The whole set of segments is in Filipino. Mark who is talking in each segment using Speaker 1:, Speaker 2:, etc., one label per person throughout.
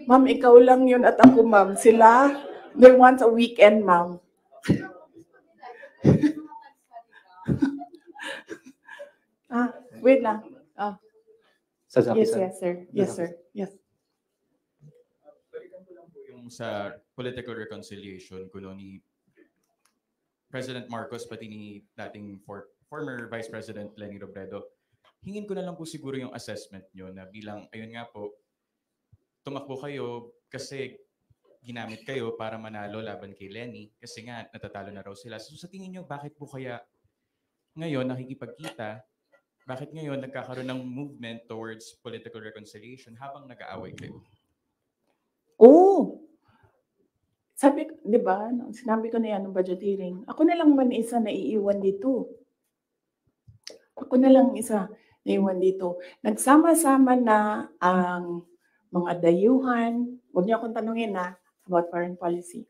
Speaker 1: Ma'am, ikaw lang yun at ako, ma'am. Sila, they want a weekend, ma'am. Wait lang. Yes,
Speaker 2: Sasaki-san.
Speaker 1: yes, sir. Yes, sir. Yes.
Speaker 3: Balikan ko lang po yung sa political reconciliation kuno ni President Marcos pati ni dating former Vice President Leni Robredo. Hingin ko na lang po siguro yung assessment nyo na bilang, ayun nga po, tumakbo kayo kasi ginamit kayo para manalo laban kay Leni kasi nga natatalo na raw sila. So sa tingin nyo, bakit po kaya ngayon nakikipagkita, bakit ngayon nagkakaroon ng movement towards political reconciliation habang nag-aaway kayo?
Speaker 1: Oh! Sabi, di ba, sinabi ko na yan ng budget hearing, ako na lang man isa na iiwan dito. Ako na lang isa na iwan dito. Nagsama-sama na ang mga dayuhan, huwag niyo akong tanungin about foreign policy.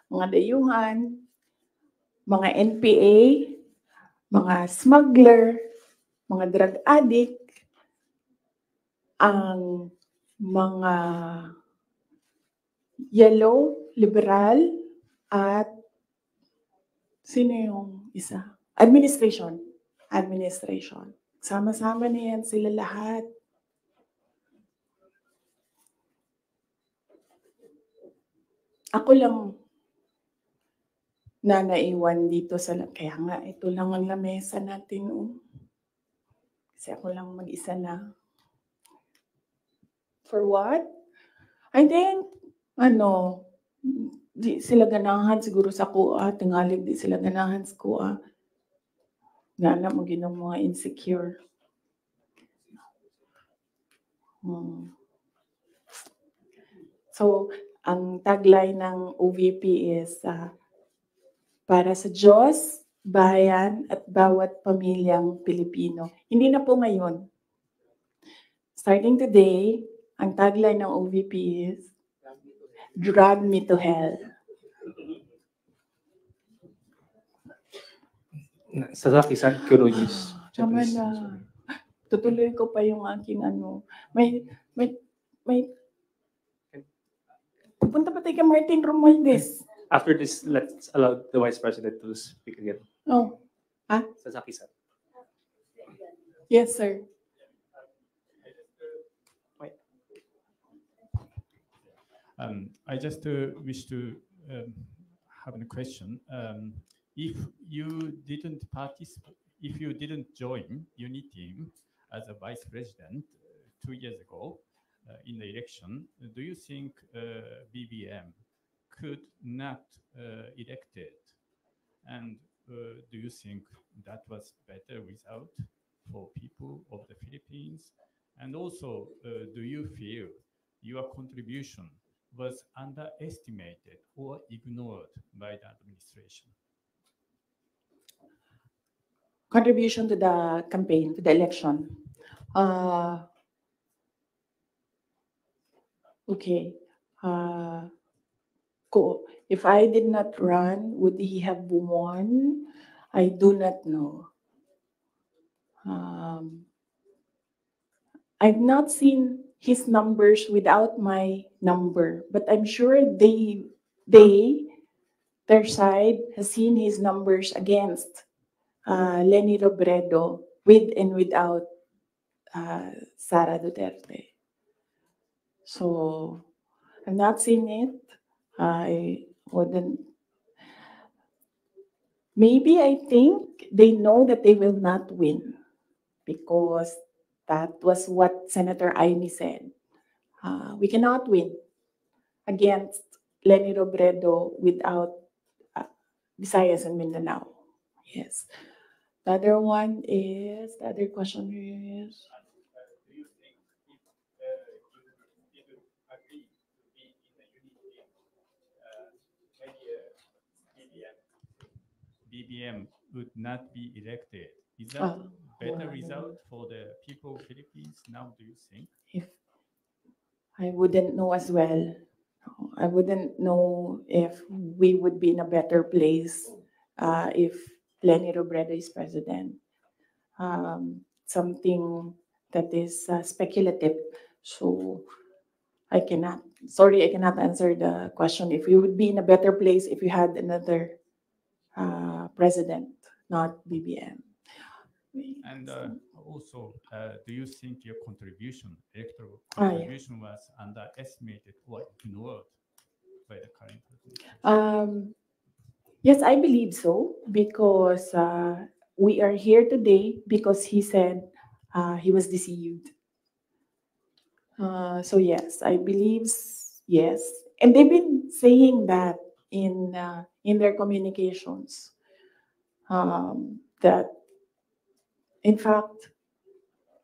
Speaker 1: Mga dayuhan, mga NPA, mga smuggler, mga drug addict, ang mga yellow, liberal, at sino yung isa? Administration. Sama-sama na yan sila lahat. Ako lang na naiwan dito sa, kaya nga ito lang ang lamesa natin. Kasi ako lang mag-isa na. For what? I think, di sila ganahan siguro sa kuha, tingalig di sila ganahan sa kuha. Nga na mo ginong mga insecure. So, ang tagline ng OVP is, para sa Diyos, bayan, at bawat pamilyang Pilipino. Hindi na po ngayon. Starting today, ang tagline ng OVP is, drag me to hell.
Speaker 2: Sasaki-san, Kuro News.
Speaker 1: Tama na. Tutuloy ko pa yung aking May pupunta pa tayo kay Martin Romualdez.
Speaker 2: After this, let's allow the Vice President to speak again.
Speaker 1: Oh.
Speaker 2: Sasaki-san.
Speaker 1: Yes, sir.
Speaker 4: I just wish to have a question. If you didn't participate, if you didn't join UNITEAM as a vice president 2 years ago in the election, do you think BBM could not elected? And do you think that was better result for people of the Philippines? And also, do you feel your contribution was underestimated or ignored by the administration?
Speaker 1: Contribution to the campaign, to the election. Okay. If I did not run, would he have won? I do not know. I've not seen his numbers without my number, but I'm sure their side has seen his numbers against Leni Robredo with and without Sara Duterte. So I've not seen it. I wouldn't. Maybe I think they know that they will not win because that was what Senator Aimee said. We cannot win against Leni Robredo without Visayas and Mindanao. Yes. The other question is,
Speaker 4: do you think if you didn't agree to be in the UNITEAM, maybe BBM would not be elected? Is that better result for the people of Philippines now, do you think?
Speaker 1: If I wouldn't know as well. I wouldn't know if we would be in a better place if Leni Robredo is president. Something that is speculative. So I cannot. Sorry, I cannot answer the question. If you would be in a better place if you had another president, not BBM.
Speaker 4: And also, do you think your contribution, electoral
Speaker 1: Ah, yeah.
Speaker 4: contribution, was underestimated or ignored by the current president?
Speaker 1: Yes, I believe so because we are here today because he said he was deceived. So yes, I believe yes, and they've been saying that in their communications that in fact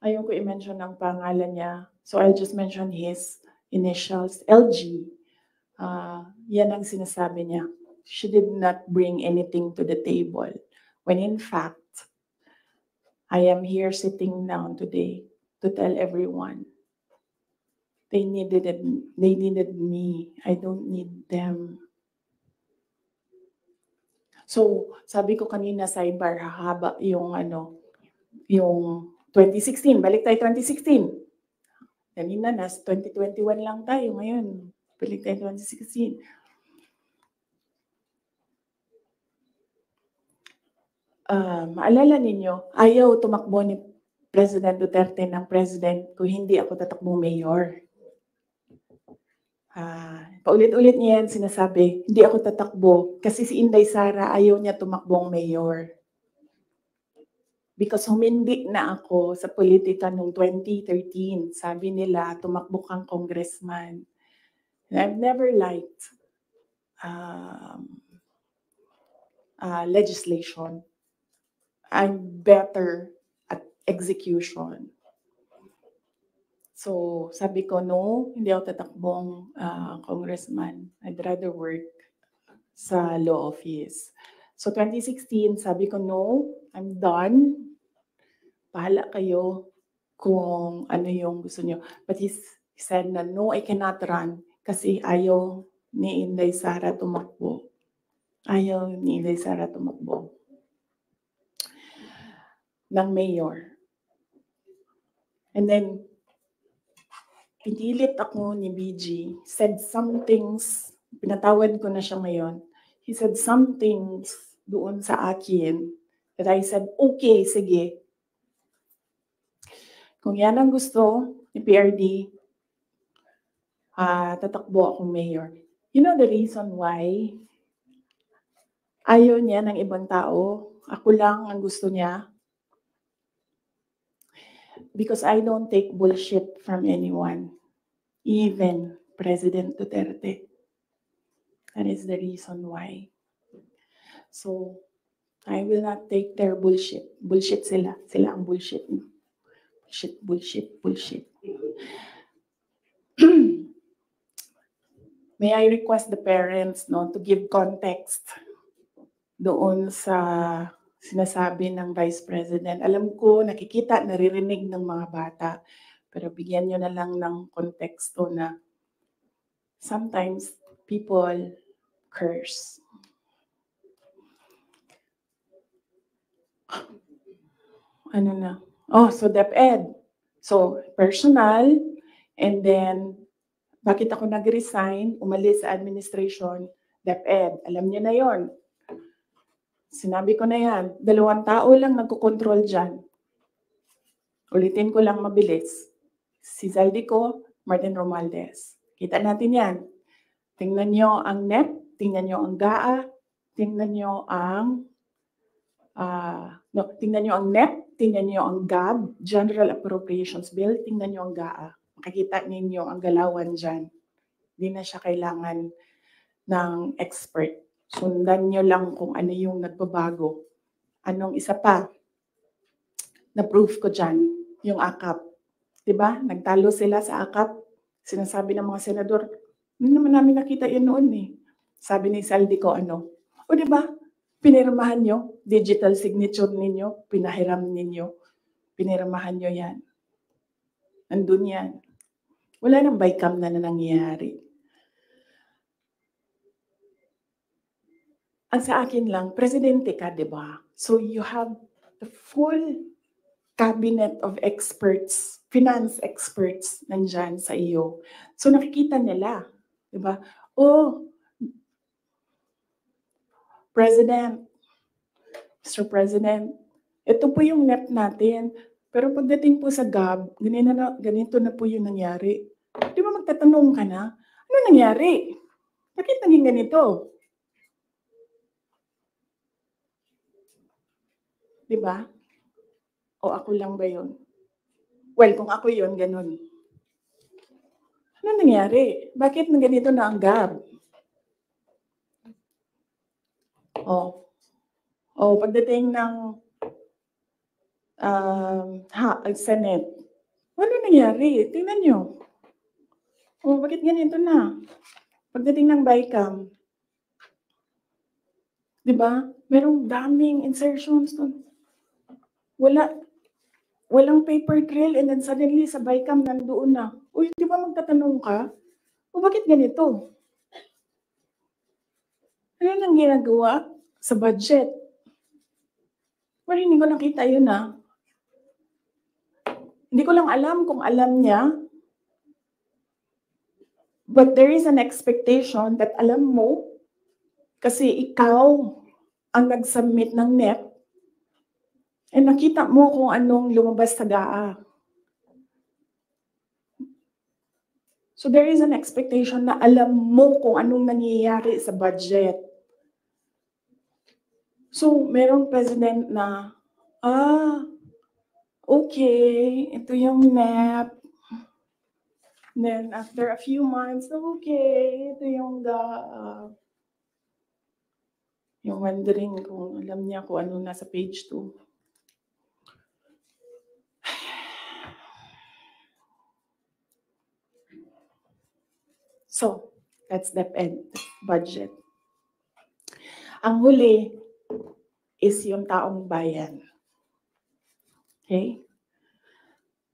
Speaker 1: ayaw ko i-mention ang pangalan niya, so I'll just mention his initials, LG. Yan ang sinasabi niya. She did not bring anything to the table. When in fact, I am here sitting down today to tell everyone they needed me. I don't need them. So, sabi ko kanina sidebar, hahaba yung yung 2016. Balik tayo 2016. Kanina, nas 2021 lang tayo ngayon. Balik tayo 2016. Maalala ninyo, ayaw tumakbo ni President Duterte ng president kung hindi ako tatakbong mayor. Paulit-ulit niya yan sinasabi, hindi ako tatakbo kasi si Inday Sara ayaw niya tumakbong mayor. Because humindi na ako sa politika noong 2013. Sabi nila, tumakbo kang congressman. And I've never liked legislation. I'm better at execution. So, sabi ko, no, hindi ako tatakbong congressman. I'd rather work sa law office. So, 2016, sabi ko, no, I'm done. Bahala kayo kung ano yung gusto nyo. But he said na, no, I cannot run kasi ayaw ni Inday Sara tumakbo. Ayaw ni Inday Sara tumakbo ng mayor. And then, pinilit ako ni BG, said some things, pinatawad ko na siya ngayon. He said some things doon sa akin that I said, okay, sige. Kung yan ang gusto ni PRD, tatakbo akong mayor. You know the reason why? Ayaw niya ng ibang tao. Ako lang ang gusto niya. Because I don't take bullshit from anyone. Even President Duterte. That is the reason why. So, I will not take their bullshit. Bullshit sila. Sila ang bullshit. Bullshit, bullshit, bullshit. May I request the parents to give context doon sa sinasabi ng Vice President. Alam ko, nakikita, naririnig ng mga bata, pero bigyan nyo na lang ng konteksto na sometimes people curse. Ano na? Oh, so DepEd. So, personal, and then, bakit ako nag-resign, umalis sa administration, DepEd. Alam niyo na yon. Sinabi ko na yan, 2 tao lang nagkocontrol dyan. Ulitin ko lang mabilis. Si Zaldico, Martin Romualdez. Kita natin yan. Tingnan nyo ang NEP, tingnan nyo ang GAA, tingnan nyo ang tingnan nyo ang NEP, tingnan nyo ang GAB, General Appropriations Bill, tingnan nyo ang GAA. Makikita ninyo ang galawan dyan. Hindi na siya kailangan ng expert. Sundan nyo lang kung ano yung nagbabago. Anong isa pa? Na-proof ko dyan, yung AKAP. Diba? Nagtalo sila sa AKAP. Sinasabi ng mga senador, hindi naman namin nakita yun noon eh. Sabi ni Zaldico, o diba? Pinirmahan nyo, digital signature ninyo, pinahiram ninyo, pinirmahan nyo yan. Nandun yan. Wala nang bycam na nangyayari. Ang sa akin lang, presidente ka, di ba? So you have the full cabinet of experts, finance experts nandyan sa iyo. So nakikita nila, di ba? Oh, President, Mr. President, ito po yung NEP natin. Pero pagdating po sa GAB, ganito na po yung nangyari. Di ba magtatanong ka na, ano nangyari? Bakit naging ganito? Di ba? O ako lang ba yun? Well, kung ako yun, ganun. Ano nangyari? Bakit nang ganito na ang GAB? Pagdating ng Senate, ano nangyari? Tingnan nyo. Bakit ganito na? Pagdating ng BICAM, di ba? Merong daming insertions doon. Walang paper trail and then suddenly sa BICAM nandoon na. Uy, di ba magtatanong ka? Bakit ganito? Ano nang ginagawa sa budget? Well, hindi ko nakita yun Hindi ko lang alam kung alam niya. But there is an expectation that alam mo kasi ikaw ang nag-submit ng NEP and nakita mo kung anong lumabas sa GAA. So there is an expectation na alam mo kung anong nangyayari sa budget. So merong president na, okay, ito yung NEP. Then after a few months, okay, ito yung GAA. Yung wondering kung alam niya kung anong nasa page 2. So, that's DepEd budget. Ang huli is yung taong bayan. Okay?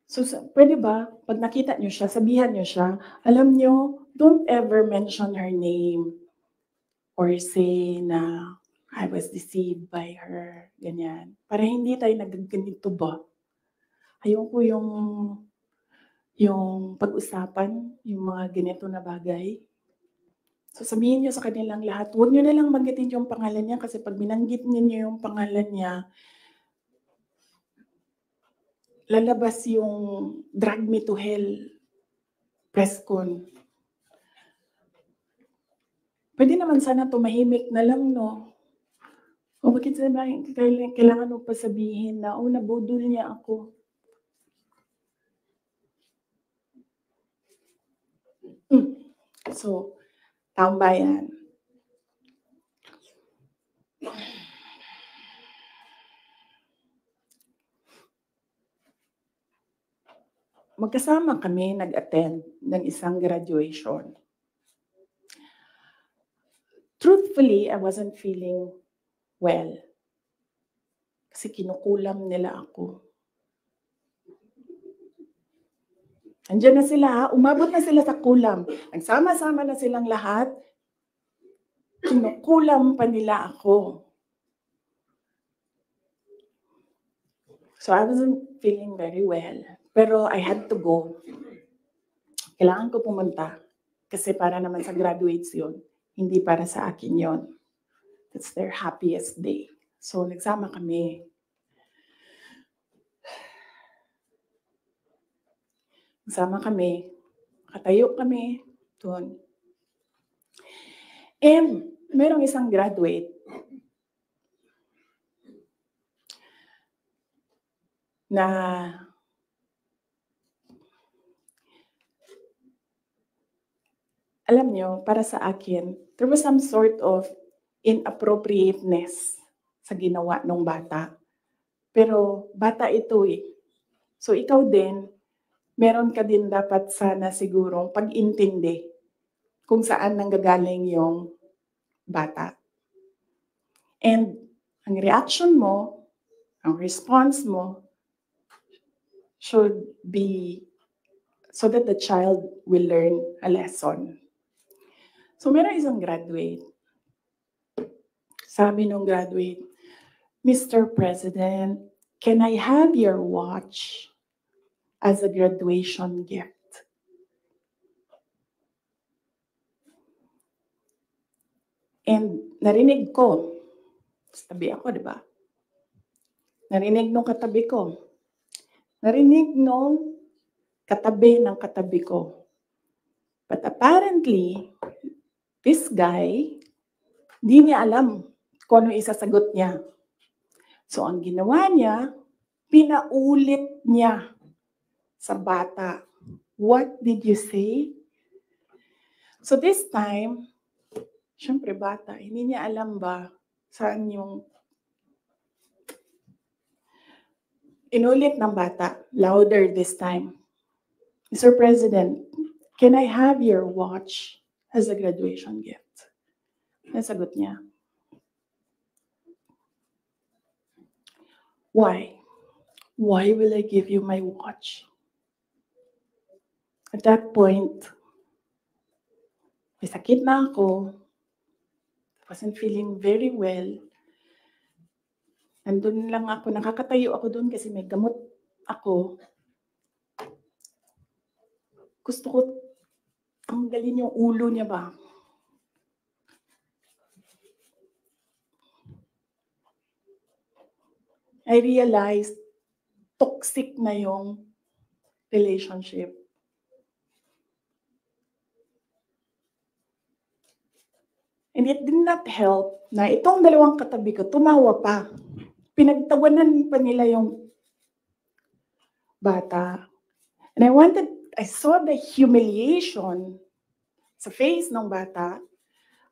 Speaker 1: So, pwede ba, pag nakita nyo siya, sabihan nyo siya, alam nyo, don't ever mention her name or say na I was deceived by her, ganyan. Para hindi tayo nagaganito ba? Ayoko yung pag-usapan, yung mga ganito na bagay. So sabihin niyo sa kanilang lahat, huwag niyo na lang banggitin yung pangalan niya kasi pag binanggit niyo yung pangalan niya, lalabas yung drag me to hell press con. Pwede naman sana tumahimik na lang, no? O bakit kailangan mo pa sabihin na, nabudol niya ako. So, taong bayan. Magkasama kami nag-attend ng isang graduation. Truthfully, I wasn't feeling well. Kasi kinukulam nila ako. Andiyan na sila, umabot na sila sa kulam. Nagsama-sama na silang lahat. Kinukulam pa nila ako. So I wasn't feeling very well. Pero I had to go. Kailangan ko pumunta. Kasi para naman sa graduates yun. Hindi para sa akin yun. It's their happiest day. So nagsama kami. Nagsama kami. Katayo kami doon. And merong isang graduate na alam nyo, para sa akin, there was some sort of inappropriateness sa ginawa ng bata. Pero bata ito eh. So ikaw din, meron ka din dapat sana sigurong pag-intindi kung saan nanggagaling yung bata. And ang reaction mo, ang response mo, should be so that the child will learn a lesson. So meron isang graduate. Sabi nung graduate, Mr. President, can I have your watch as a graduation gift? And narinig ko, tabi ako, di ba? Narinig nung katabi ko. Narinig nung katabi ng katabi ko. But apparently, this guy, di niya alam kung ano isasagot niya. So ang ginawa niya, pinaulit niya sa bata. What did you say? So this time, syempre bata, hindi niya alam ba saan yung inulit ng bata, louder this time. Mr. President, can I have your watch as a graduation gift? Nasagot niya. Why? Why will I give you my watch? At that point, may sakit na ako. I wasn't feeling very well. Nandun lang ako, nakakatayo ako doon kasi may gamot ako. Gusto ko tanggalin yung ulo niya ba? I realized toxic na yung relationship. And it did not help na itong dalawang katabi ko, tumawa pa. Pinagtawanan pa nila yung bata. And I saw the humiliation sa face ng bata.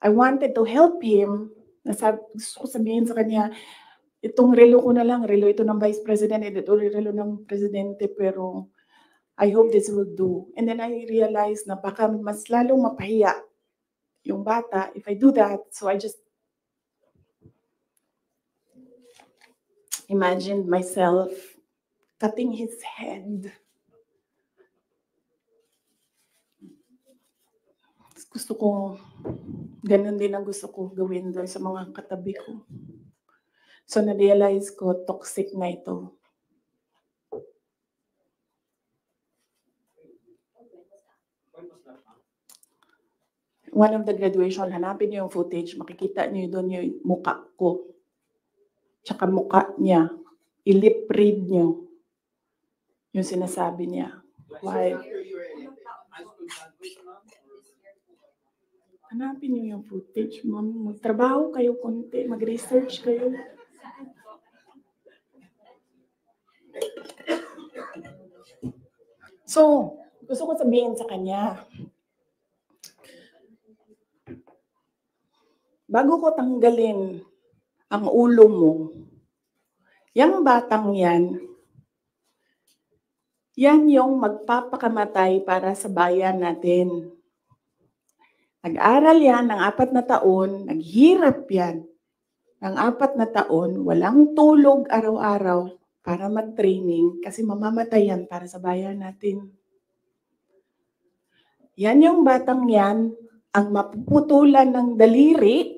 Speaker 1: I wanted to help him. Gusto ko sabihin sa kanya, itong relo ko na lang, relo ito ng Vice President, ito relo ng Presidente, pero I hope this will do. And then I realized na baka mas lalong mapahiya yung bata if I do that. So I just imagined myself cutting his head. Gusto ko, ganun din ang gusto ko gawin doon sa mga katabi ko. So na-realize ko, toxic na ito. One of the graduation, hanapin niyo yung footage, makikita niyo doon yung mukha ko. Tsaka mukha niya. I-lip read niyo yung sinasabi niya. Why? Hanapin niyo yung footage. Magtrabaho kayo konti, mag-research kayo. So, gusto ko sabihin sa kanya, bago ko tanggalin ang ulo mo, yung batang yan yung magpapakamatay para sa bayan natin. Nag-aral yan ng 4 na taon, naghirap yan ng 4 na taon, walang tulog araw-araw para mag-training kasi mamamatay yan para sa bayan natin. Yan yung batang yan, ang mapuputulan ng daliri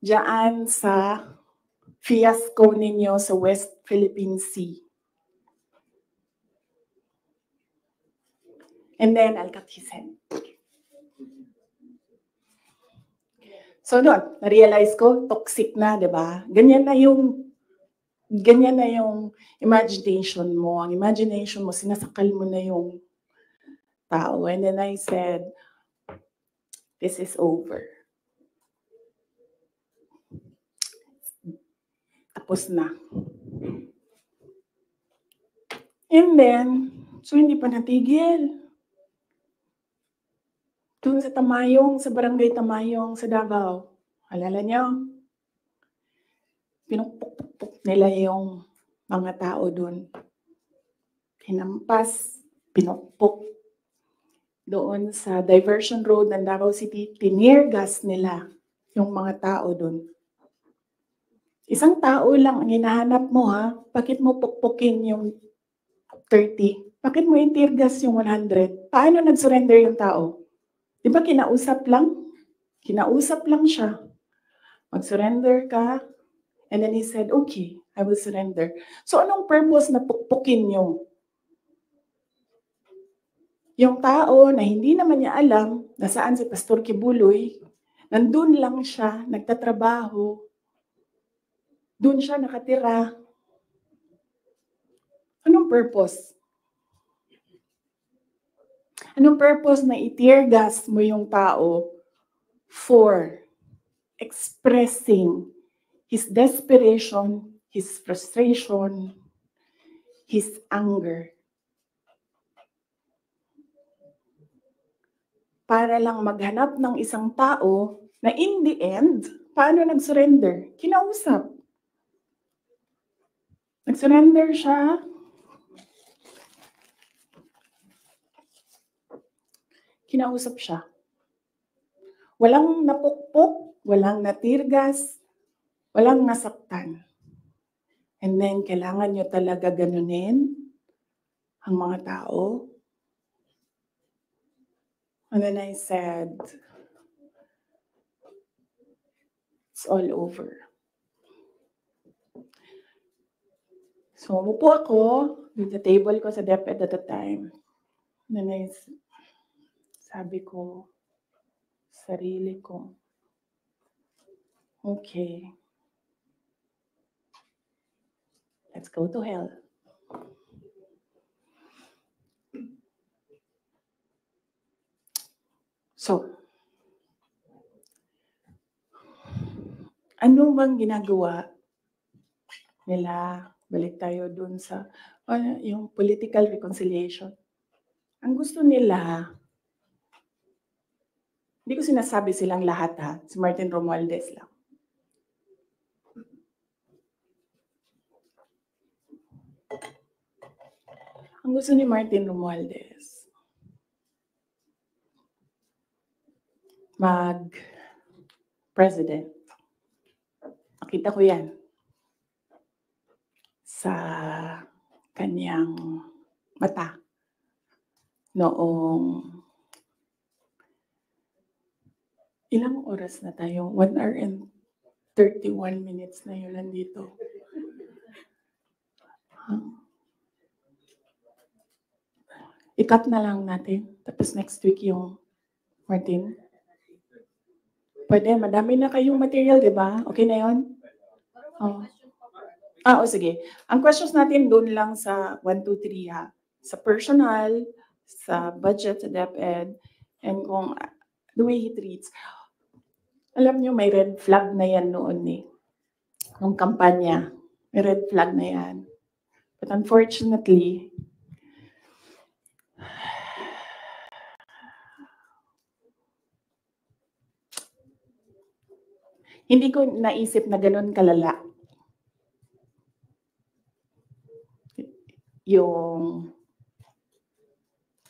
Speaker 1: diyan sa fiasco ninyo sa West Philippine Sea. And then I'll cut his head. So doon, na-realize ko, toxic na, di ba? Ganyan na yung imagination mo. Ang imagination mo, sinasakal mo na yung tao. And then I said, this is over. Tapos na. And then, so hindi pa natigil. Doon sa Tamayong, sa barangay Tamayong, sa Davao. Alala niyo? Pinukpuk nila yung mga tao doon. Hinampas, pinukpuk. Doon sa diversion road ng Davao City, tinirgas nila yung mga tao doon. Isang tao lang ang hinahanap mo, ha? Bakit mo pukpukin yung 30? Bakit mo itirgas yung 100? Paano nag-surrender yung tao? Di ba kinausap lang? Kinausap lang siya. Mag-surrender ka. And then he said, okay, I will surrender. So anong purpose na pukpukin yung tao na hindi naman niya alam na saan si Pastor Kibuloy, nandun lang siya, nagtatrabaho, dun siya nakatira. Anong purpose? Anong purpose na i-tear gas mo yung tao for expressing his desperation, his frustration, his anger? Para lang maghanap ng isang tao na in the end, paano nag-surrender? Kinausap. Nag-surrender siya. Kinausap siya. Walang napukpok, walang natirgas, walang nasaktan. And then, kailangan nyo talaga ganunin ang mga tao. And then I said, it's all over. So, umupo ako with the table ko sa DepEd at the time. And then sabi ko, sarili ko, okay, let's go to hell. So, ano bang ginagawa nila? Balik tayo dun sa yung political reconciliation. Ang gusto nila, hindi ko sinasabi silang lahat ha, si Martin Romualdez lang. Ang gusto ni Martin Romualdez, mag-president. Nakita ko yan sa kanyang mata noong ilang oras na tayo? 1 hour and 31 minutes na yun nandito. I-cut na lang natin. Tapos next week yung Martin. Pwede, madami na kayong material, di ba? Okay na yun? Oh. Sige. Ang questions natin doon lang sa 1, 2, 3 ha. Sa personal, sa budget, sa DepEd, and kung the way he treats. Alam nyo, may red flag na yan noon eh. Nung kampanya, may red flag na yan. But unfortunately, hindi ko naisip na ganun kalala yung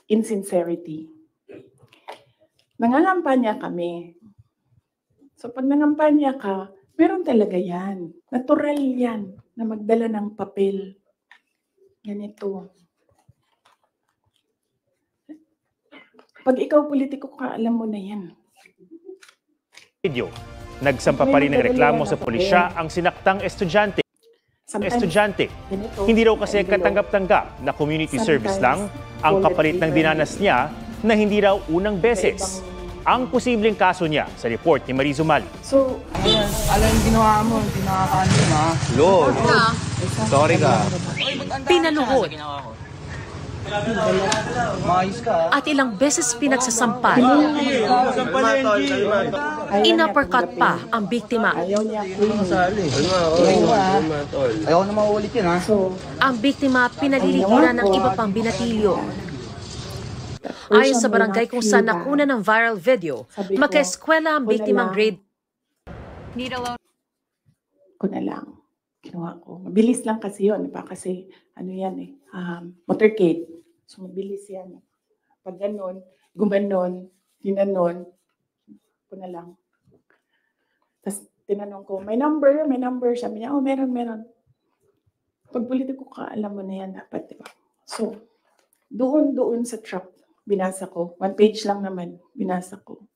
Speaker 1: insincerity. Nangangampanya kami. So pag nangampanya ka, meron talaga yan. Natural yan na magdala ng papel. Ganito. Pag ikaw politiko ka, alam mo na yan.
Speaker 5: Video. Nagsampa pa rin ng reklamo sa pulisya ang sinaktang estudyante.
Speaker 1: Ganito,
Speaker 5: Hindi raw kasi katanggap-tanggap na community service lang ang kapalit ng dinanas niya na hindi raw unang beses. Ang posibleng kaso niya sa report ni Marie Zumali.
Speaker 1: So,
Speaker 6: alam yung ginawa mo, hindi nakakaano ha.
Speaker 7: Lord, sorry ka.
Speaker 8: Pinaluhod
Speaker 6: Maayos ka
Speaker 8: at ilang beses pinagsasampal. In-uppercut pa ang biktima.
Speaker 1: ayaw niya.
Speaker 6: Ayaw na mauulit yun ha.
Speaker 1: So,
Speaker 8: Ang biktima pinaliligiran ng iba pang binatilyo. Ayon sa barangay kung saan nakuna ng viral video, magkaeskwela ang biktimang grade.
Speaker 1: ko na lang. Kinuha ko. Mabilis lang kasi yun. Diba? Kasi ano yan eh. Motorcade. So mabilis yan. Pag ganon, gumanon, ginanon, ko na lang. Tapos tinanong ko, may number? Sabi niya, meron. Pag politiko ka, alam mo na yan dapat, diba? So, doon sa truck, binasa ko. 1 page lang naman, binasa ko.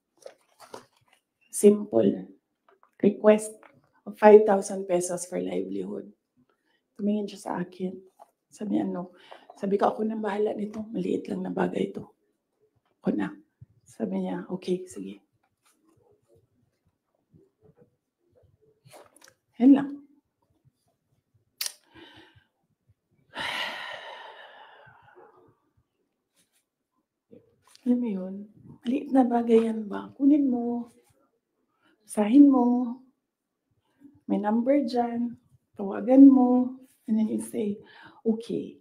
Speaker 1: Simple. Request of 5,000 pesos for livelihood. Tumingin siya sa akin. Sabi ko, ako nang bahala nito. Maliit lang na bagay ito. Ako na. Sabi niya, okay, sige. Yan lang. Alam mo yun? Maliit na bagay yan ba? Kunin mo. Basahin mo. May number dyan. Tawagan mo. And then you say, okay.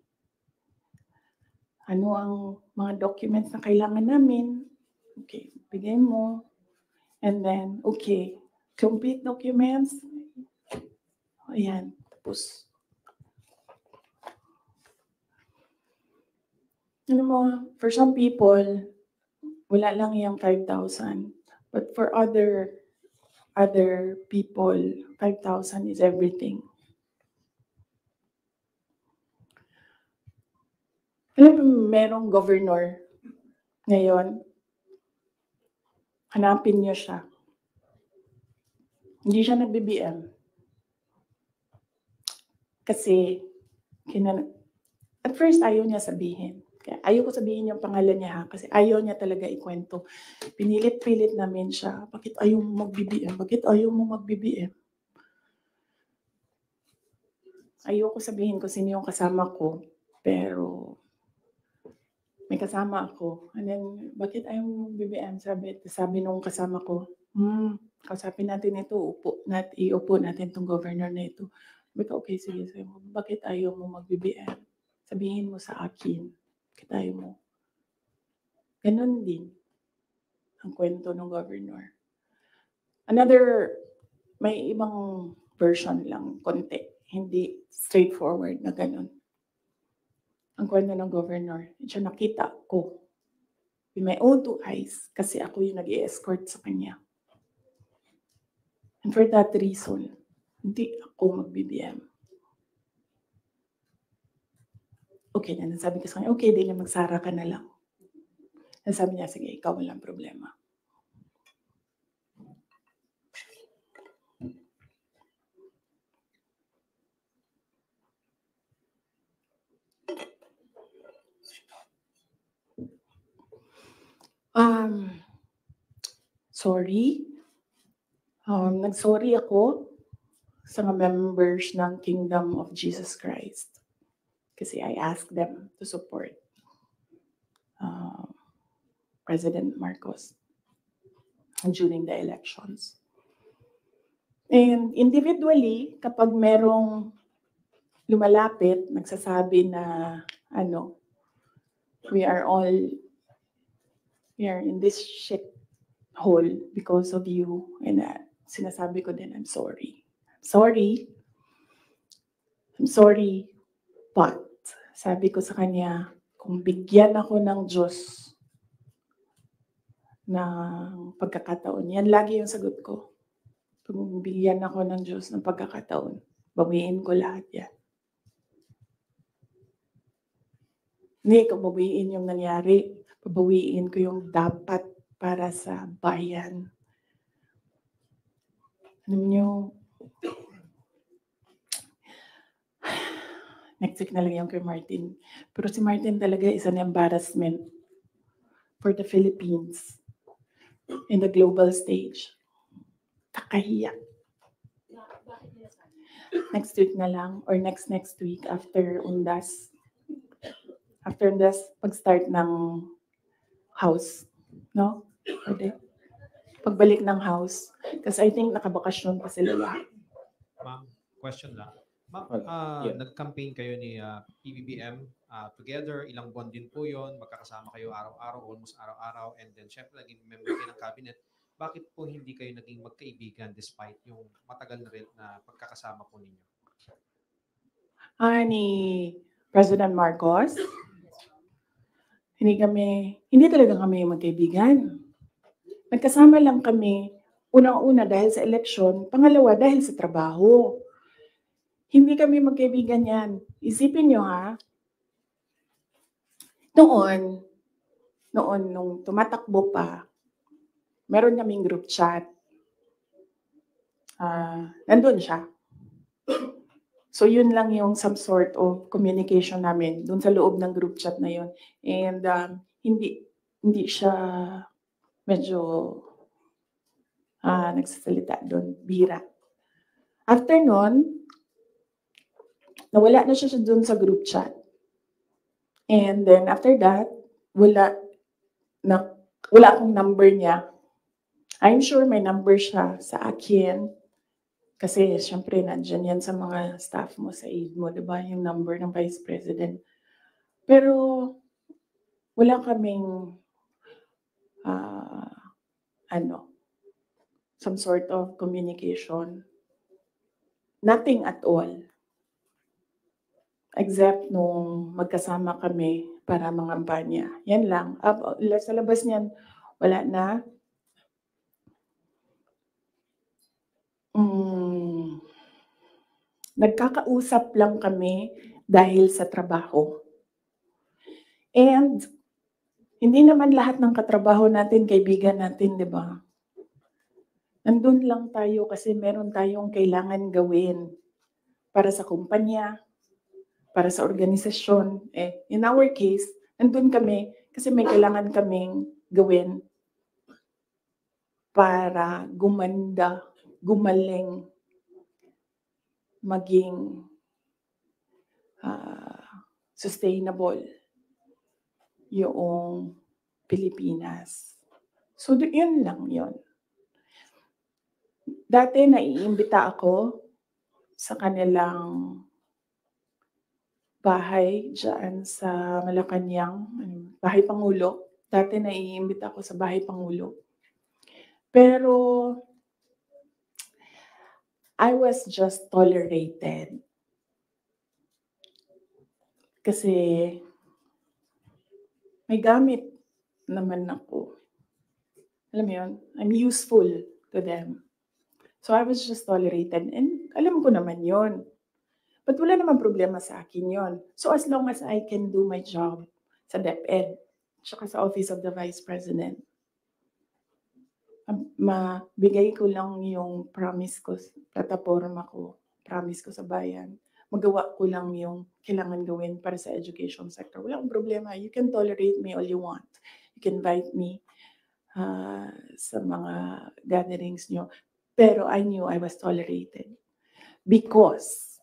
Speaker 1: Ano ang mga documents na kailangan namin? Okay, bigay mo. And then, okay. Complete documents. Ayan. Tapos, ano mo, for some people, wala lang yung 5,000. But for other people, 5,000 is everything. Alam mo, merong governor ngayon, hanapin niyo siya. Hindi siya nag-BBM. Kasi, at first ayaw niya sabihin. Kaya ayaw ko sabihin yung pangalan niya kasi ayaw niya talaga ikwento. Pinilit-pilit namin siya, bakit ayaw mo mag-BBM? Bakit ayaw mo mag-BBM? Ayaw ko sabihin kung sino yung kasama ko, pero may kasama ako. And then, bakit ayaw mo mag-BBM? Sabi nung kasama ko, kausapin natin ito, iupo natin itong governor na ito. Sabi ko, okay, sige. Bakit ayaw mo mag-BBM? Sabihin mo sa akin. Bakit ayaw mo? Ganon din ang kwento ng governor. May ibang version lang, konti. Hindi straightforward na ganon. Ang kwento ng governor, siya nakita ko with my own two eyes kasi ako yung nag-i-escort sa kanya. And for that reason, hindi ako mag-BBM. Okay na, sabi ko sa kanya, okay, di na magsara ka na lang. And sabi niya, sige, ikaw walang problema. Sorry. Nag-sorry ako sa mga members ng Kingdom of Jesus Christ. Kasi I asked them to support President Marcos during the elections. And individually, kapag merong lumalapit, nagsasabi na, we are in this shit hole because of you. And sinasabi ko din, I'm sorry. I'm sorry, but sabi ko sa kanya, kung bigyan ako ng Diyos ng pagkakataon, yan lagi yung sagot ko. Kung bigyan ako ng Diyos ng pagkakataon, bawiin ko lahat yan. Hindi ko bawiin yung nangyari, babawiin ko yung dapat para sa bayan. Alam niyo, next week na lang yung kay Martin. Pero si Martin talaga is an embarrassment for the Philippines in the global stage. Kakahiya. Next week na lang or next week after Undas. After Undas, pag-start ng house. No? Pwede. Pagbalik ng house. Kasi I think nakabakasyon pa sila lahat.
Speaker 9: Ma'am, question lang. Ma'am, nag-campaign kayo ni PBBM together. Ilang buwan din po yun. Magkakasama kayo araw-araw, almost araw-araw. And then, syempre, naging member kayo ng cabinet. Bakit po hindi kayo naging magkaibigan despite yung matagal na rin na pagkakasama po ninyo?
Speaker 1: Ni President Marcos, hindi talaga kami magkaibigan. Nagkasama lang kami, unang-una dahil sa eleksyon, pangalawa dahil sa trabaho. Hindi kami magkaibigan yan. Isipin nyo ha, noon nung tumatakbo pa, meron kaming group chat. Nandun siya. So yun lang yung some sort of communication namin dun sa loob ng group chat na yun. And hindi siya medyo nagsasalita doon, bihira. After nun, nawala na siya doon sa group chat. And then after that, wala akong number niya. I'm sure may number siya sa akin. Kasi syempre nandyan yan sa mga staff mo, sa aide mo, di ba? Yung number ng Vice President. Pero wala kaming some sort of communication. Nothing at all. Except nung magkasama kami para mangampanya. Yan lang. Sa labas niyan, wala na. Nagkakausap lang kami dahil sa trabaho. And hindi naman lahat ng katrabaho natin, kaibigan natin, di ba? Nandun lang tayo kasi meron tayong kailangan gawin para sa kumpanya, para sa organisasyon. In our case, nandun kami kasi may kailangan kaming gawin para gumanda, gumaling, maging sustainable yung Pilipinas. So, yun lang yun. Dati naiimbita ako sa kanilang bahay dyan sa Malacanang, Bahay Pangulo. Dati naiimbita ako sa Bahay Pangulo. Pero I was just tolerated. Kasi may gamit naman ako. Alam mo yun? I'm useful to them. So I was just tolerated. And alam ko naman yun. But wala naman problema sa akin yun. So as long as I can do my job sa DepEd, tsaka sa Office of the Vice President, mabigay ko lang yung promise ko, plataforma ko, promise ko sa bayan. Magawa ko lang yung kailangan gawin para sa education sector. Wala akong problema. You can tolerate me all you want. You can invite me sa mga gatherings nyo. Pero I knew I was tolerated. Because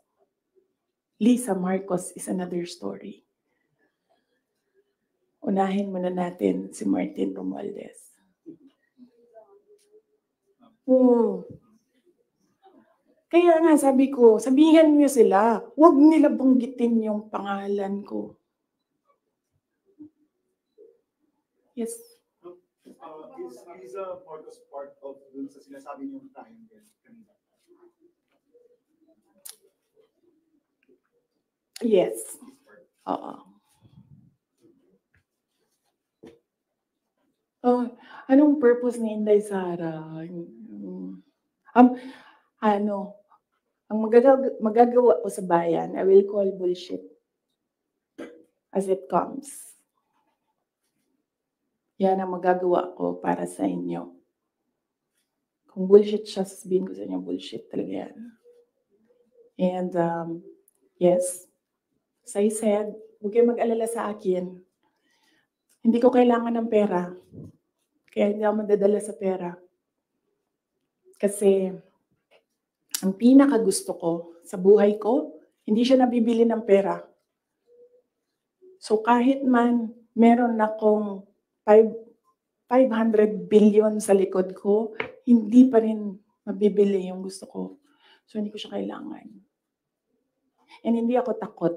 Speaker 1: Lisa Marcos is another story. Unahin muna natin si Martin Romualdez. Kaya nga sabi ko, sabihan niyo sila, huwag nila banggitin yung pangalan ko. Yes.
Speaker 10: Is Lisa Marcos part of dun sa sinasabi niyong triangle?
Speaker 1: Yes. Oo. Anong purpose ni Inday Sara? Ang magagawa ko sa bayan, I will call bullshit as it comes. Yan ang magagawa ko para sa inyo. Kung bullshit siya, sasabihin ko sa inyo, bullshit talaga yan. And yes, as I said, huwag kayong mag-alala sa akin. Hindi ko kailangan ng pera. Kaya hindi ako madadala sa pera. Kasi ang pinakagusto ko sa buhay ko, hindi siya nabibili ng pera. So kahit man meron akong 500 billion sa likod ko, hindi pa rin mabibili yung gusto ko. So hindi ko siya kailangan. And hindi ako takot.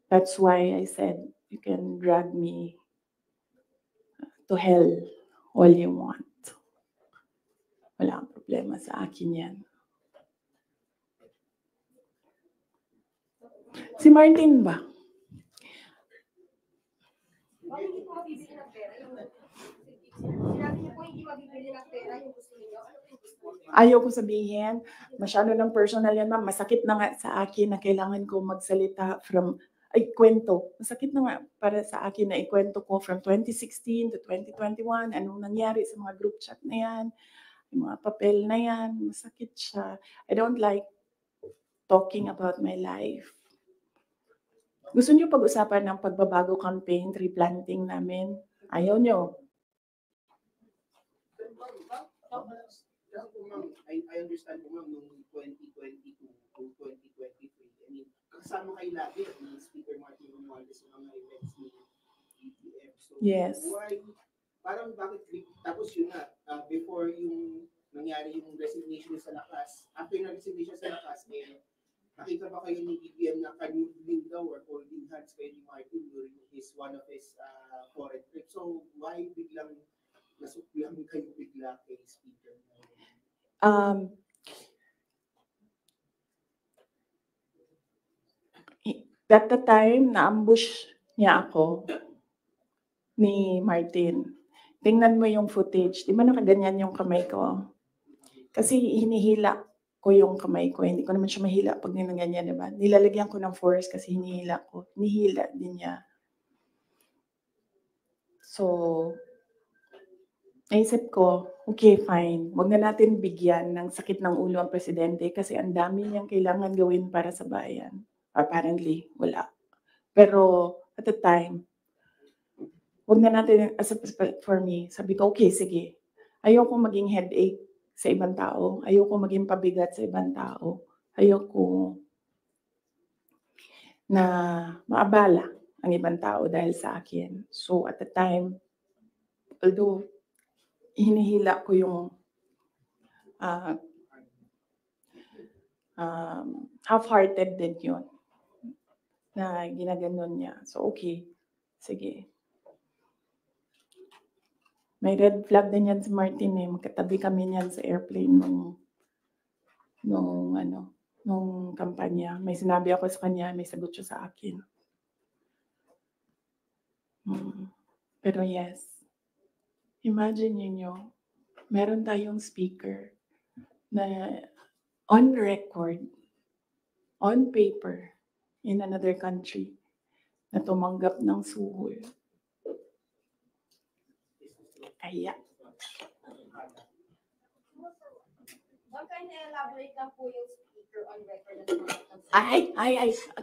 Speaker 1: That's why I said, you can drag me to hell all you want. Wala kang problema sa akin yan. Si Martin ba? Ayaw ko sabihin, masyado ng personal yan, ma'am. Masakit na nga sa akin na kailangan ko magsalita kwento. Masakit na nga para sa akin na ikwento ko from 2016 to 2021, anong nangyari sa mga group chat na yan, yung mga papel na yan, masakit siya. I don't like talking about my life. Gusto niyo pag-usapan ng pagbabago campaign, tree planting namin? Ayaw niyo.
Speaker 11: I understand po ma'am, noong 2022 to 2023, I mean, kasama kayo lagi ni Speaker Martin Romualdez sa mga events ni BBM. So,
Speaker 1: Yes.
Speaker 11: why, parang bakit, tapos yun na, before yung nangyari yung resignation sa lakas, after na resignation sa lakas, nakita ba kayo ni BBM na kanudling daw or holding hands kayo ni Martin during one of his foreign trips? So, why biglang nasuklang kayo bigla kay Speaker?
Speaker 1: At the time, na-ambush niya ako ni Martin. Tingnan mo yung footage. Di ba nakaganyan yung kamay ko? Kasi hinihila ko yung kamay ko. Hindi ko naman siya mahila pag ninanganyan, di ba? Nilalagyan ko ng force kasi hinihila ko. Hinihila din niya. So, naisip ko, okay, fine. Huwag na natin bigyan ng sakit ng ulo ang presidente kasi ang dami niyang kailangan gawin para sa bayan. Apparently, wala. Pero, at the time, huwag na natin, for me, sabi ko, okay, sige. Ayoko maging headache sa ibang tao. Ayoko maging pabigat sa ibang tao. Ayoko na maabala ang ibang tao dahil sa akin. So, at the time, although hinihila ko yung half-hearted din yun na ginaganon niya. So, okay. Sige. May red flag din yan si Martin eh. Magkatabi kami niyan sa airplane nung kampanya. May sinabi ako sa kanya, may sagot siya sa akin. Pero yes, imagine niyo, meron tayong speaker na on record, on paper, in another country, na tumanggap ng suhol. Kaya.
Speaker 12: Baka na-elaborate lang po yung speaker on record.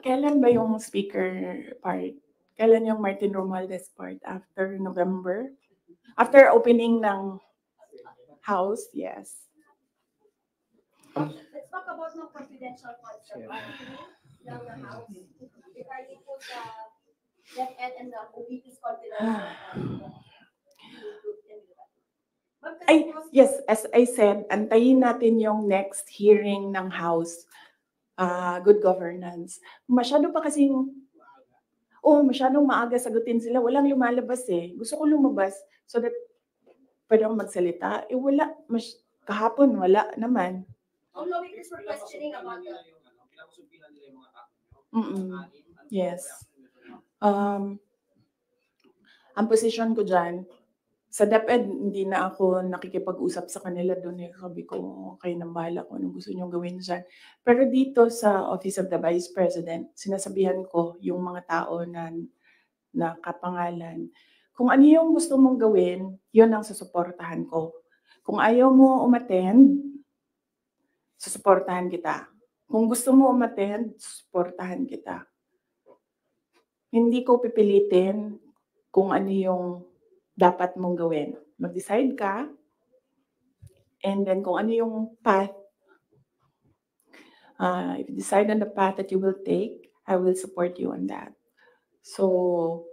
Speaker 1: Kailan ba yung speaker part? Kailan yung Martin Romualdez part? After November? After opening ng house? Yes.
Speaker 12: Let's talk about the presidential concept ng the house. Regarding po sa DepEd and the OVP's confidential.
Speaker 1: Yes, as I said, antayin natin yung next hearing ng House, Good Governance. Masyadong maaga sagutin sila. Walang lumalabas eh. Gusto ko lumabas so that pwede akong magsalita. Wala. Kahapon, wala naman.
Speaker 12: Lawmakers were questioning about the...
Speaker 1: Yes. Ang position ko dyan, sa DepEd, hindi na ako nakikipag-usap sa kanila doon. Sabi ko, okay, nang bahala ko anong gusto nyo gawin dyan. Pero dito sa Office of the Vice President, sinasabihan ko yung mga tao na kapangalan, kung ano yung gusto mong gawin, yun ang susuportahan ko. Kung ayaw mo umattend, susuportahan kita. Kung gusto mo umattend, susuportahan kita. Hindi ko pipilitin kung ano yung dapat mong gawin. Mag-decide ka, and then kung ano yung path, if you decide on the path that you will take, I will support you on that. So,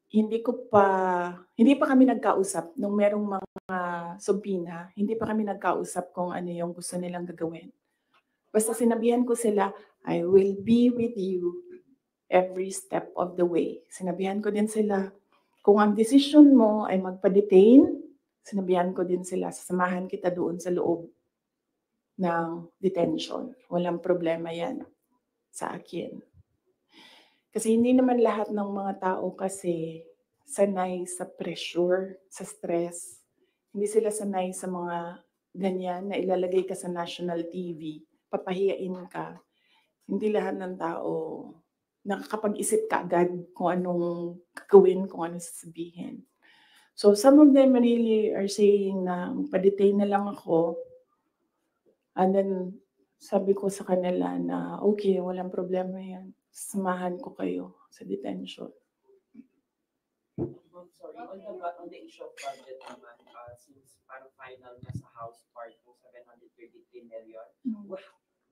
Speaker 1: hindi pa kami nagkausap nung merong mga subpoena, hindi pa kami nagkausap kung ano yung gusto nilang gagawin. Basta sinabihan ko sila, I will be with you every step of the way. Sinabihan ko din sila, kung ang decision mo ay magpa-detain, sinabihan ko din sila, sasamahan kita doon sa loob ng detention. Walang problema yan sa akin. Kasi hindi naman lahat ng mga tao kasi sanay sa pressure, sa stress. Hindi sila sanay sa mga ganyan na ilalagay ka sa national TV, papahiyain ka. Hindi lahat ng tao nakakapag-isip ka agad kung anong gagawin, kung anong sasabihin. So some of them really are saying na pa-detain na lang ako and then sabi ko sa kanila na, okay, walang problema yan. Samahan ko kayo sa detention.
Speaker 13: Sorry, on the issue of budget naman, since parang final na sa House part ng 733 million,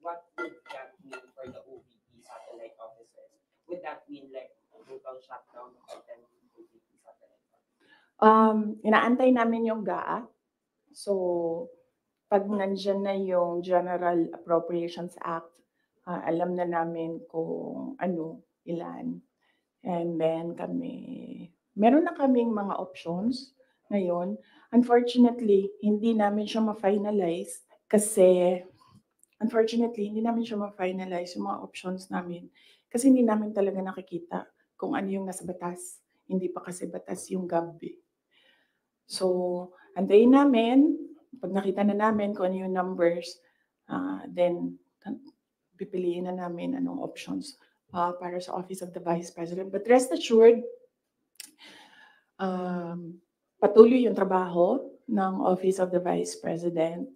Speaker 13: what would that mean for the OVP satellite offices? Would that mean like total shutdown of 10 OVP satellite offices?
Speaker 1: Inaantay namin yung GAA. So, pag nandyan na yung General Appropriations Act, alam na namin kung ano, ilan. And then meron na kaming mga options ngayon. Unfortunately, hindi namin siya ma-finalize kasi yung mga options namin kasi hindi namin talaga nakikita kung ano yung nasa batas. Hindi pa kasi batas yung GAB. So, antayin namin, pag nakita na namin kung ano yung numbers, then pipiliin na namin anong options para sa Office of the Vice President. But rest assured, patuloy yung trabaho ng Office of the Vice President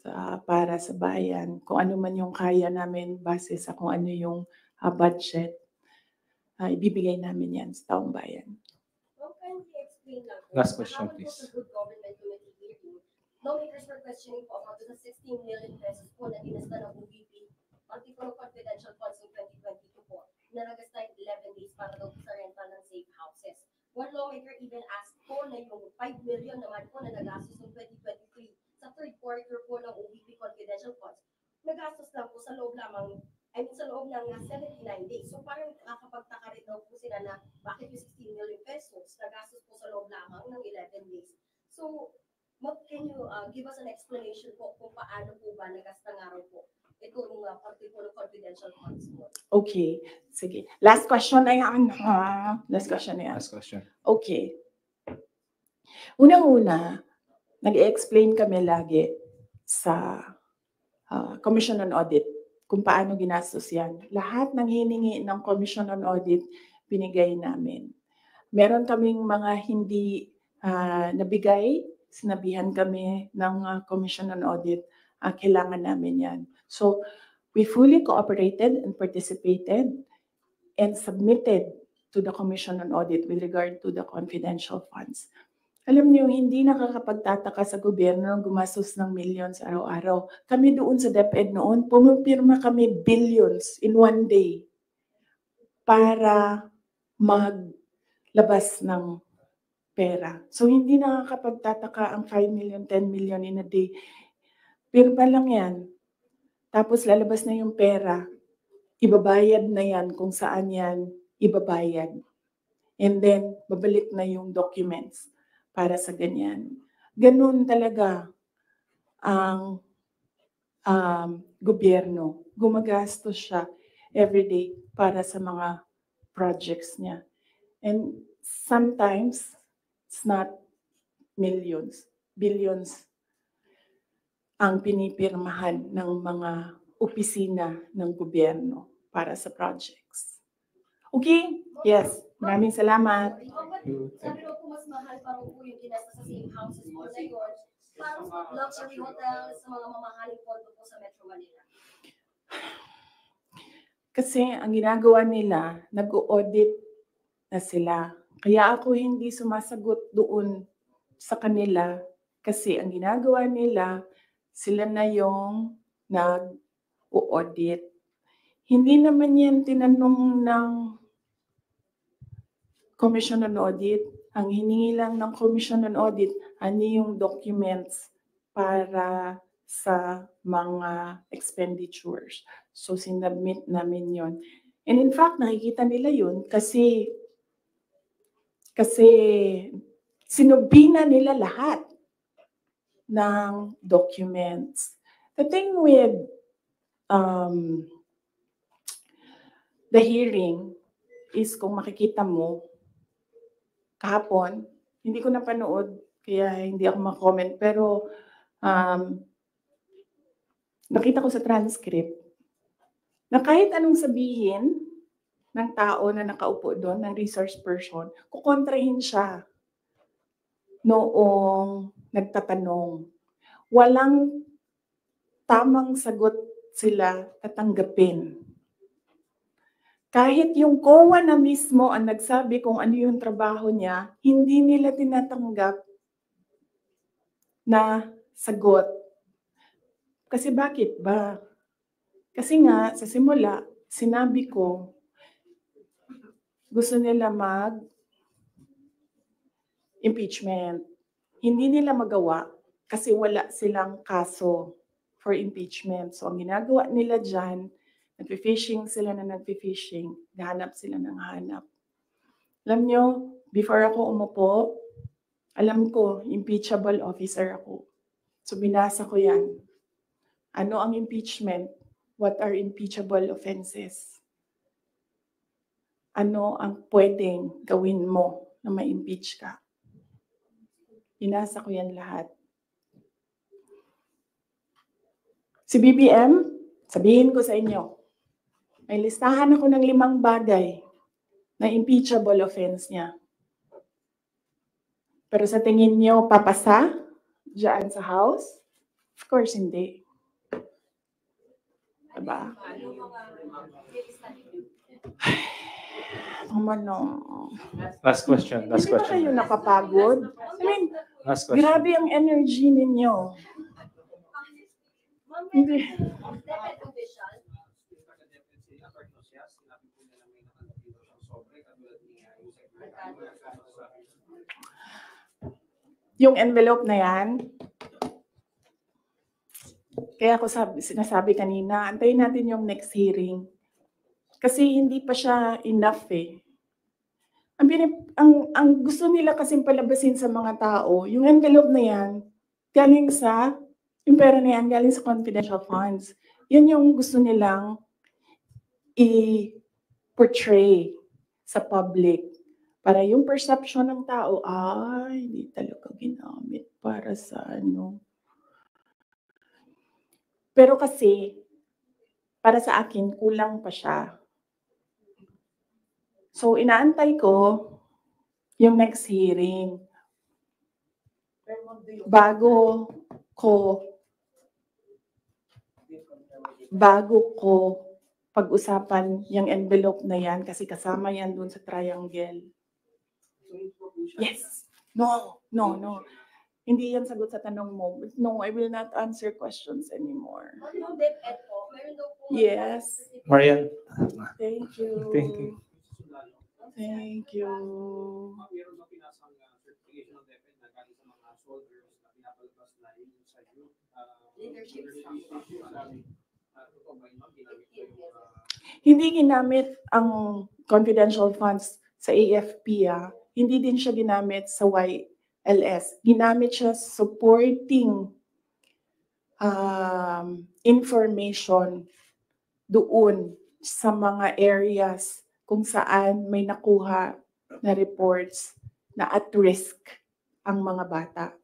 Speaker 1: para sa bayan. Kung ano man yung kaya namin base sa kung ano yung budget, ibibigay namin yan sa taong bayan.
Speaker 2: Last question, please.
Speaker 12: Lawmakers were questioning po about the 16 million pesos po na dinasta ng OVP, particular confidential funds in 2022 po, na nagasta 11 days para daw sa rental ng safe houses. One lawmaker even asked po na yung 5 million naman po na nagastos ng 2023 sa third quarter po ng OVP confidential funds, nagastos lang po sa loob lamang, sa loob ng 79 days. So parang nakakapagtaka rin daw po sila na bakit yung 16 million pesos nagastos po sa loob lamang ng 11 days. So, can you give us an explanation po kung paano po ba nagasta nga raw po itong particular confidential funds po?
Speaker 1: Okay, sige. Last question na yan. Last question na yan.
Speaker 2: Last question.
Speaker 1: Okay. Unang-una, nag-explain kami lagi sa Commission on Audit kung paano ginastos yan. Lahat ng hiningi ng Commission on Audit, binigay namin. Meron kaming mga hindi nabigay, sinabihan kami ng Commission on Audit, kailangan namin yan. So, we fully cooperated and participated and submitted to the Commission on Audit with regard to the confidential funds. Alam niyo, hindi nakakapagtataka sa gobyerno ng gumastos ng millions araw-araw. Kami doon sa DepEd noon, pumipirma kami billions in one day para maglabas ng pera. So, hindi nakakapagtataka ang 5 million, 10 million in a day. Pirma lang yan. Tapos lalabas na yung pera. Ibabayad na yan kung saan yan ibabayad. And then, babalik na yung documents para sa ganyan. Ganun talaga ang gobyerno. Gumagastos siya everyday para sa mga projects niya. And sometimes, it's not millions, billions ang pinipirmahan ng mga opisina ng gobyerno para sa projects. Okay? Yes. Maraming salamat.
Speaker 12: Sabi ko mas mahal parang po yung ginasta sa safe houses po na yun. Parang luxury hotels sa mga mamahaling pondo po sa Metro Manila.
Speaker 1: Kasi ang ginagawa nila, nag-audit na sila. Kaya ako hindi sumasagot doon sa kanila kasi ang ginagawa nila, sila na yung nag-audit. Hindi naman yan tinanong ng Commission on Audit. Ang hiningi lang ng Commission on Audit, ano yung documents para sa mga expenditures. So, sinubmit namin yon. And in fact, nakikita nila yun kasi sinubina nila lahat ng documents. The thing with the hearing is kung makikita mo, kahapon, hindi ko napanood, kaya hindi ako mag-comment, pero nakita ko sa transcript na kahit anong sabihin ng tao na nakaupo doon, ng resource person, kukontrahin siya noong nagtatanong. Walang tamang sagot sila tatanggapin. Kahit yung COA na mismo ang nagsabi kung ano yung trabaho niya, hindi nila tinatanggap na sagot. Kasi bakit ba? Kasi nga, sa simula, sinabi ko, gusto nila mag-impeachment. Hindi nila magawa kasi wala silang kaso for impeachment. So, ang ginagawa nila dyan, nagpi-fishing sila na nagpi-fishing, hanap sila ng hanap. Alam nyo, before ako umupo, alam ko, impeachable officer ako. So, binasa ko yan. Ano ang impeachment? What are impeachable offenses? Ano ang pwedeng gawin mo na ma-impeach ka? Binasa ko yan lahat. Si BBM, sabihin ko sa inyo, may listahan ako ng 5 bagay na impeachable offense niya. Pero sa tingin niyo, papasa dyan sa House? Of course, hindi. Diba?
Speaker 2: Last question.
Speaker 1: Hindi ba kayo napapagod? I mean,
Speaker 2: Last question.
Speaker 1: grabe ang energy ninyo. Hindi. Yung envelope na yan, kaya ako sinasabi kanina, antayin natin yung next hearing. Kasi hindi pa siya enough eh. Ang gusto nila kasing palabasin sa mga tao, yung envelope na yan, galing sa, yung pera na yan, galing sa confidential funds. Yan yung gusto nilang i-portray sa public. Para yung perception ng tao, ay, hindi talaga ginamit para sa ano. Pero kasi, para sa akin, kulang pa siya. So, inaantay ko yung next hearing. Bago ko pag-usapan yung envelope na yan, kasi kasama yan dun sa triangle. Yes. No. Hindi yan sagot sa tanong mo. No, I will not answer questions anymore. Yes.
Speaker 2: Marian.
Speaker 1: Thank you.
Speaker 2: Thank you.
Speaker 1: Thank you.
Speaker 9: Meron ba pinasang certification ng DepEd na galing sa mga soldiers na pinapalabas na yun sa youth? Leadership.
Speaker 1: Hindi ginamit ang confidential funds sa AFP. Hindi din siya ginamit sa YLS. Ginamit siya supporting information doon sa mga areas kung saan may nakuha na reports na at risk ang mga bata.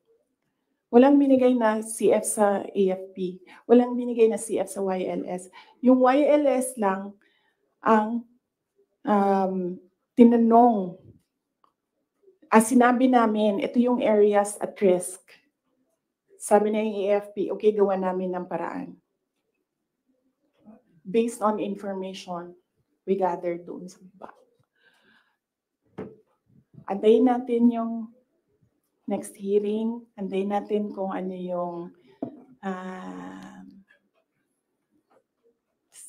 Speaker 1: Walang binigay na CF sa AFP. Walang binigay na CF sa YLS. Yung YLS lang ang tinanong. Sinabi namin, ito yung areas at risk. Sabi na yung AFP, okay, gawa namin ng paraan. Based on information we gathered doon sa baba. Antayin natin yung next hearing. Antayin natin kung ano yung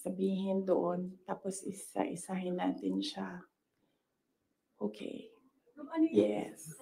Speaker 1: sabihin doon. Tapos isa-isahin natin siya. Okay. Yes.